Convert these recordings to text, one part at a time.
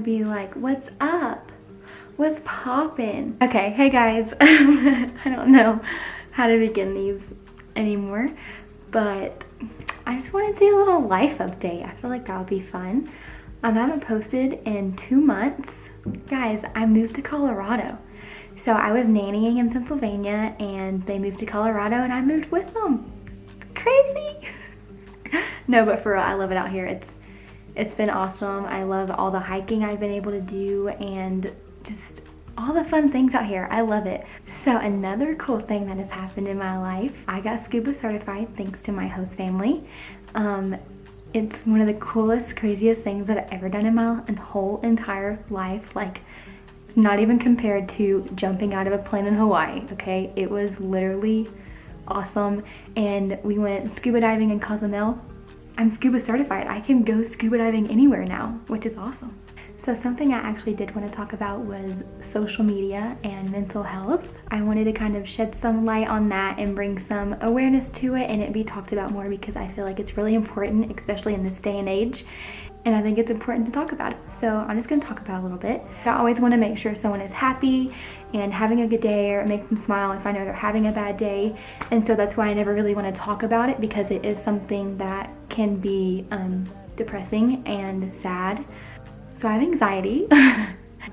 Be like, what's up? What's poppin'? Okay, hey guys. I don't know how to begin these anymore, but I just want to do a little life update. I feel like that would be fun. I haven't posted in 2 months. Guys, I moved to Colorado. So I was nannying in Pennsylvania and they moved to Colorado and I moved with them. Crazy. No, but for real, I love it out here. It's been awesome. I love all the hiking I've been able to do and just all the fun things out here. I love it. So another cool thing that has happened in my life, I got scuba certified thanks to my host family. It's one of the coolest, craziest things I've ever done in my whole entire life. Like, it's not even compared to jumping out of a plane in Hawaii, okay? It was literally awesome. And we went scuba diving in Cozumel. I'm scuba certified. I can go scuba diving anywhere now, which is awesome. So something I actually did want to talk about was social media and mental health. I wanted to kind of shed some light on that and bring some awareness to it and it be talked about more because I feel like it's really important, especially in this day and age. And I think it's important to talk about it. So I'm just gonna talk about it a little bit. I always wanna make sure someone is happy and having a good day or make them smile if I know they're having a bad day. And so that's why I never really wanna talk about it because it is something that can be depressing and sad. So I have anxiety.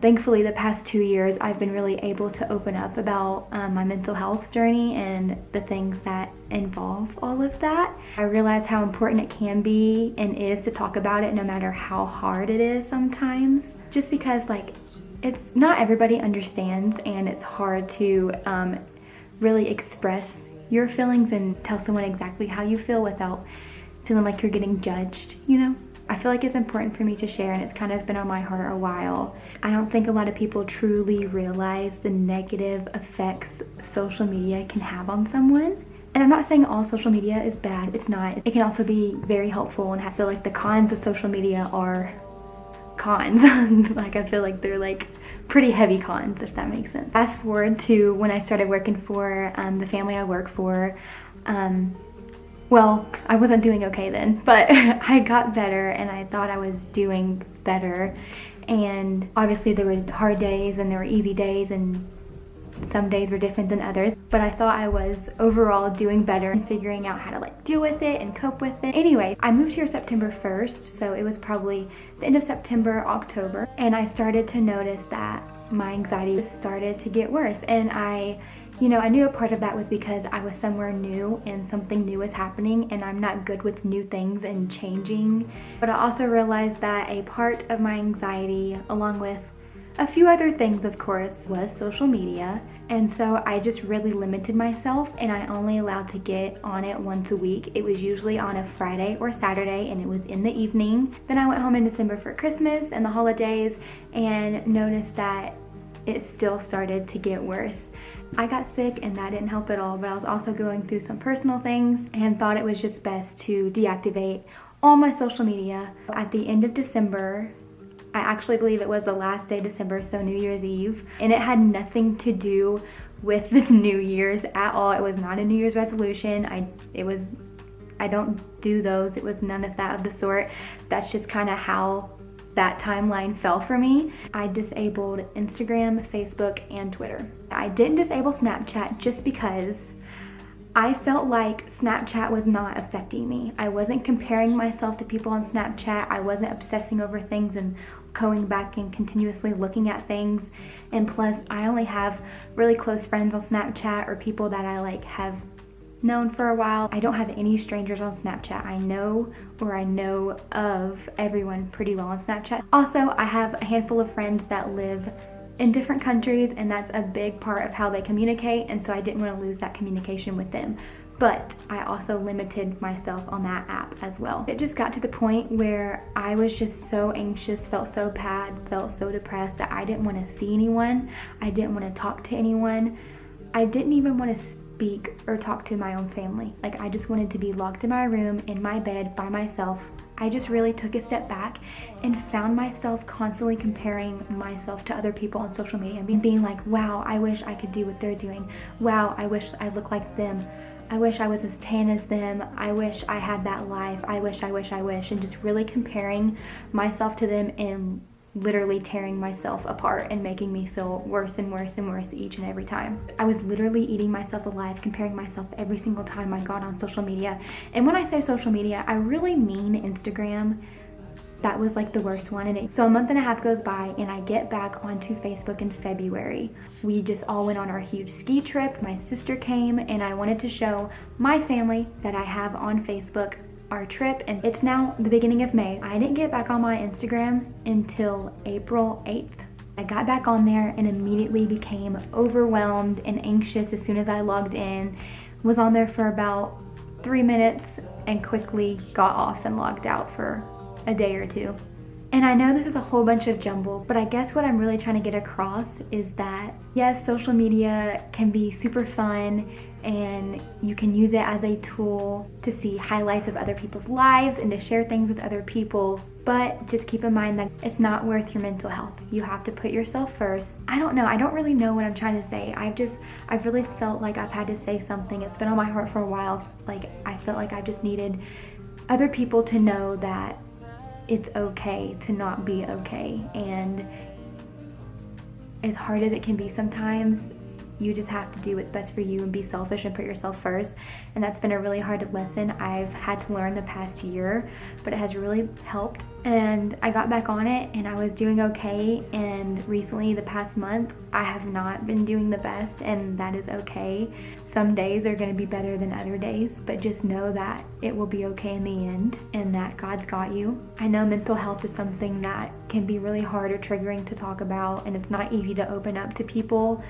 Thankfully, the past 2 years, I've been really able to open up about my mental health journey and the things that involve all of that. I realize how important it can be and is to talk about it no matter how hard it is sometimes. Just because like, it's not everybody understands and it's hard to really express your feelings and tell someone exactly how you feel without feeling like you're getting judged, you know? I feel like it's important for me to share and it's kind of been on my heart a while. I don't think a lot of people truly realize the negative effects social media can have on someone. And I'm not saying all social media is bad, it's not. It can also be very helpful and I feel like the cons of social media are cons. Like I feel like they're like pretty heavy cons, if that makes sense. Fast forward to when I started working for the family I work for. Well, I wasn't doing okay then, but I got better and I thought I was doing better. And obviously there were hard days and there were easy days and some days were different than others. But I thought I was overall doing better and figuring out how to like deal with it and cope with it. Anyway, I moved here September 1st, so it was probably the end of September, October. And I started to notice that my anxiety started to get worse. And I knew a part of that was because I was somewhere new and something new was happening and I'm not good with new things and changing. But I also realized that a part of my anxiety, along with a few other things of course, was social media. And so I just really limited myself and I only allowed to get on it once a week. It was usually on a Friday or Saturday and it was in the evening. Then I went home in December for Christmas and the holidays and noticed that it still started to get worse. I got sick and that didn't help at all, but I was also going through some personal things and thought it was just best to deactivate all my social media. At the end of December, I actually believe it was the last day of December, so New Year's Eve, and it had nothing to do with the New Year's at all. It was not a New Year's resolution. I don't do those. It was none of that of the sort. That's just kind of how that timeline fell for me. I disabled Instagram, Facebook, and Twitter. I didn't disable Snapchat just because I felt like Snapchat was not affecting me. I wasn't comparing myself to people on Snapchat. I wasn't obsessing over things and going back and continuously looking at things. And plus, I only have really close friends on Snapchat or people that I like have known for a while. I don't have any strangers on Snapchat. I know of everyone pretty well on Snapchat. Also, I have a handful of friends that live in different countries and that's a big part of how they communicate, and so I didn't want to lose that communication with them. But I also limited myself on that app as well. It just got to the point where I was just so anxious, felt so bad, felt so depressed that I didn't want to see anyone. I didn't want to talk to anyone. I didn't even want to speak or talk to my own family. Like, I just wanted to be locked in my room, in my bed, by myself. I just really took a step back and found myself constantly comparing myself to other people on social media and being like, wow, I wish I could do what they're doing. Wow, I wish I looked like them. I wish I was as tan as them. I wish I had that life. I wish, and just really comparing myself to them and literally tearing myself apart and making me feel worse and worse and worse each and every time. I was literally eating myself alive, comparing myself every single time I got on social media. And when I say social media, I really mean Instagram. That was like the worst one. And so a month and a half goes by and I get back onto Facebook in February. We just all went on our huge ski trip. My sister came and I wanted to show my family that I have on Facebook our trip, and it's now the beginning of May. I didn't get back on my Instagram until April 8th. I got back on there and immediately became overwhelmed and anxious as soon as I logged in. Was on there for about 3 minutes and quickly got off and logged out for a day or two. And I know this is a whole bunch of jumble, but I guess what I'm really trying to get across is that yes, social media can be super fun and you can use it as a tool to see highlights of other people's lives and to share things with other people, but just keep in mind that it's not worth your mental health. You have to put yourself first. I don't really know what I'm trying to say. I've really felt like I've had to say something. It's been on my heart for a while. Like I felt like I just needed other people to know that it's okay to not be okay, and as hard as it can be sometimes, you just have to do what's best for you and be selfish and put yourself first. And that's been a really hard lesson I've had to learn the past year, but it has really helped. And I got back on it and I was doing okay, and recently the past month I have not been doing the best, and that is okay. Some days are going to be better than other days, but just know that it will be okay in the end and that God's got you. I know mental health is something that can be really hard or triggering to talk about, and it's not easy to open up to people,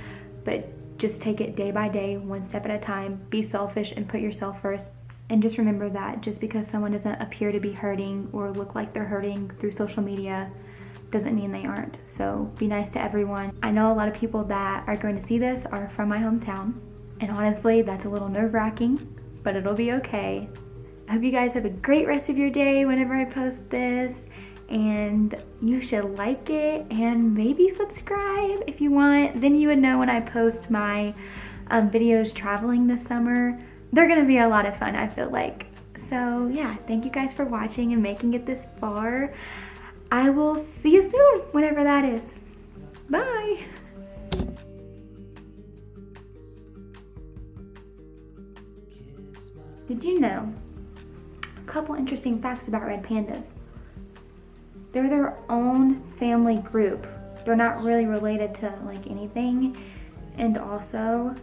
but just take it day by day, one step at a time. Be selfish and put yourself first. And just remember that just because someone doesn't appear to be hurting or look like they're hurting through social media doesn't mean they aren't. So be nice to everyone. I know a lot of people that are going to see this are from my hometown, and honestly, that's a little nerve-wracking, but it'll be okay. I hope you guys have a great rest of your day whenever I post this, and you should like it and maybe subscribe if you want. Then you would know when I post my videos traveling this summer. They're gonna be a lot of fun, I feel like. So yeah, thank you guys for watching and making it this far. I will see you soon, whenever that is. Bye. Did you know a couple interesting facts about red pandas? They're their own family group. They're not really related to like anything. And also,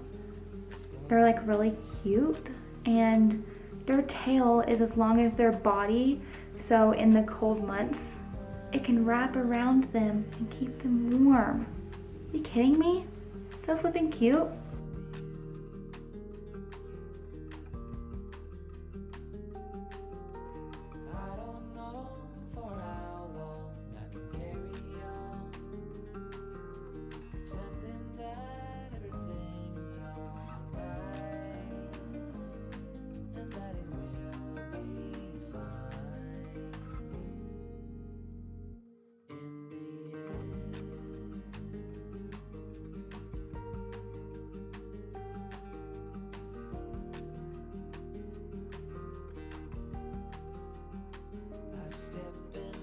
they're like really cute, and their tail is as long as their body. So in the cold months, it can wrap around them and keep them warm. Are you kidding me? So flipping cute.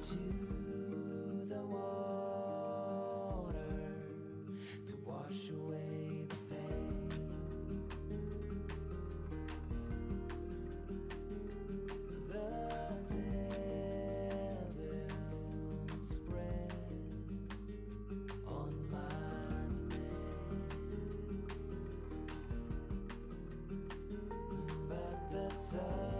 To the water to wash away the pain. The devil's breath on my neck, but the touch